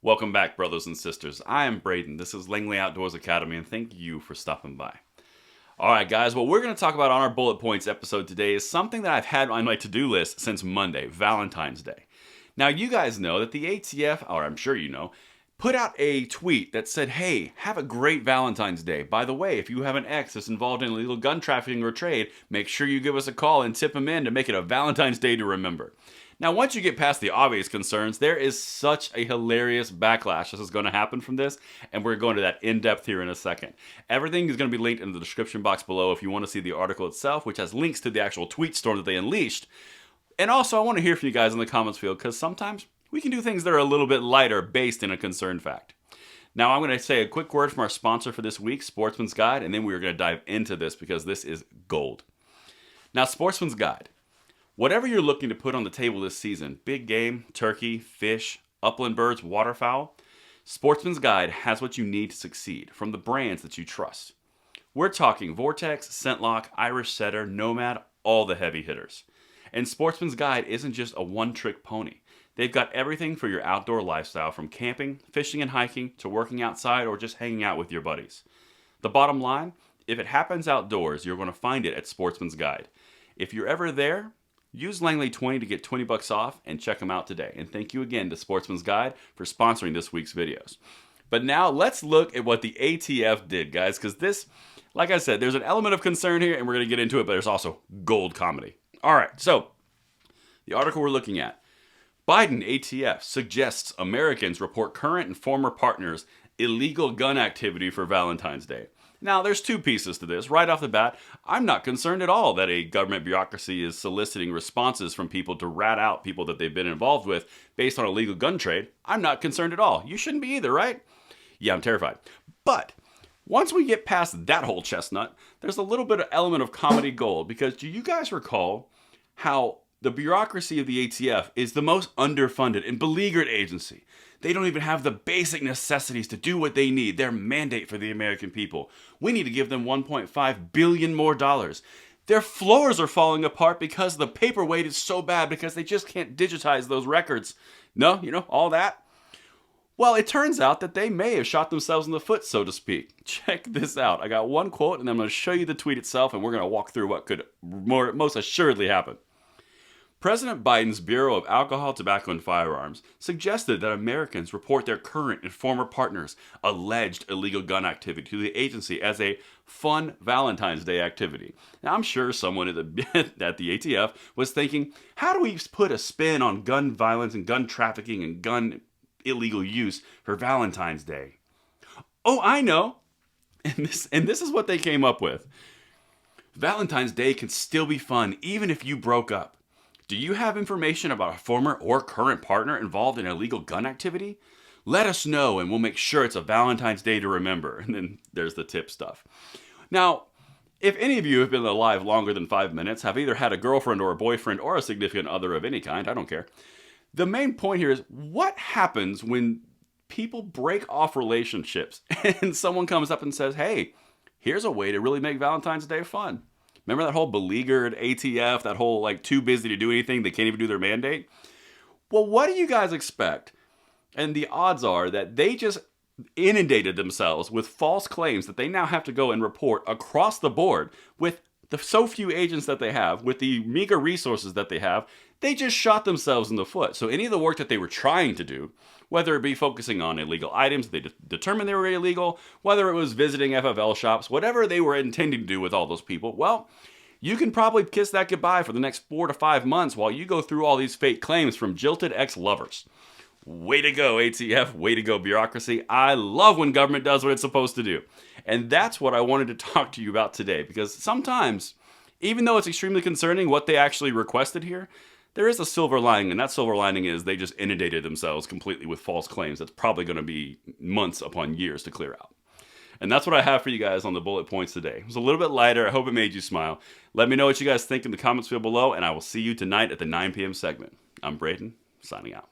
Welcome back, brothers and sisters. I am Braden. This is Langley Outdoors Academy, and thank you for stopping by. All right, guys, what we're going to talk about on our bullet points episode today is something that I've had on my to-do list since Monday, Valentine's Day. Now, you guys know that the ATF, or I'm sure you know, put out a tweet that said, hey, have a great Valentine's Day. By the way, if you have an ex that's involved in illegal gun trafficking or trade, make sure you give us a call and tip him in to make it a Valentine's Day to remember. Now, once you get past the obvious concerns, there is such a hilarious backlash that is going to happen from this, and we're going to that in-depth here in a second. Everything is going to be linked in the description box below if you want to see the article itself, which has links to the actual tweet storm that they unleashed. And also, I want to hear from you guys in the comments field, because sometimes we can do things that are a little bit lighter based in a concerned fact. Now, I'm going to say a quick word from our sponsor for this week, Sportsman's Guide, and then we're going to dive into this because this is gold. Now, Sportsman's Guide. Whatever you're looking to put on the table this season, big game, turkey, fish, upland birds, waterfowl, Sportsman's Guide has what you need to succeed from the brands that you trust. We're talking Vortex, Scentlock, Irish Setter, Nomad, all the heavy hitters. And Sportsman's Guide isn't just a one-trick pony. They've got everything for your outdoor lifestyle, from camping, fishing and hiking, to working outside or just hanging out with your buddies. The bottom line, if it happens outdoors, you're going to find it at Sportsman's Guide. If you're ever there, use Langley20 to get $20 off and check them out today. And thank you again to Sportsman's Guide for sponsoring this week's videos. But now let's look at what the ATF did, guys, because this, like I said, there's an element of concern here and we're going to get into it, but there's also gold comedy. All right, so the article we're looking at. Biden ATF suggests Americans report current and former partners' illegal gun activity for Valentine's Day. Now, there's two pieces to this. Right off the bat, I'm not concerned at all that a government bureaucracy is soliciting responses from people to rat out people that they've been involved with based on illegal gun trade. I'm not concerned at all. You shouldn't be either, right? Yeah, I'm terrified. But once we get past that whole chestnut, there's a little bit of element of comedy gold, because do you guys recall how the bureaucracy of the ATF is the most underfunded and beleaguered agency? They don't even have the basic necessities to do what they need, their mandate for the American people. We need to give them $1.5 billion more. Their floors are falling apart because the paperweight is so bad because they just can't digitize those records. No, all that. Well, it turns out that they may have shot themselves in the foot, so to speak. Check this out. I got one quote, and I'm going to show you the tweet itself, and we're going to walk through what could most assuredly happen. President Biden's Bureau of Alcohol, Tobacco, and Firearms suggested that Americans report their current and former partners' alleged illegal gun activity to the agency as a fun Valentine's Day activity. Now, I'm sure someone at the ATF was thinking, how do we put a spin on gun violence and gun trafficking and gun illegal use for Valentine's Day? Oh, I know. And this is what they came up with. Valentine's Day can still be fun even if you broke up. Do you have information about a former or current partner involved in illegal gun activity? Let us know and we'll make sure it's a Valentine's Day to remember. And then there's the tip stuff. Now, if any of you have been alive longer than 5 minutes, have either had a girlfriend or a boyfriend or a significant other of any kind, I don't care. The main point here is, what happens when people break off relationships and someone comes up and says, hey, here's a way to really make Valentine's Day fun? Remember that whole beleaguered ATF, that whole too busy to do anything, they can't even do their mandate? Well, what do you guys expect? And the odds are that they just inundated themselves with false claims that they now have to go and report across the board with the so few agents that they have, with the meager resources that they have. They just shot themselves in the foot. So any of the work that they were trying to do, whether it be focusing on illegal items they determined they were illegal, whether it was visiting FFL shops, whatever they were intending to do with all those people, well, you can probably kiss that goodbye for the next 4 to 5 months while you go through all these fake claims from jilted ex-lovers. Way to go, ATF. Way to go, bureaucracy. I love when government does what it's supposed to do. And that's what I wanted to talk to you about today, because sometimes, even though it's extremely concerning what they actually requested here, there is a silver lining, and that silver lining is they just inundated themselves completely with false claims. That's probably going to be months upon years to clear out. And that's what I have for you guys on the bullet points today. It was a little bit lighter. I hope it made you smile. Let me know what you guys think in the comments field below, and I will see you tonight at the 9 p.m. segment. I'm Braden, signing out.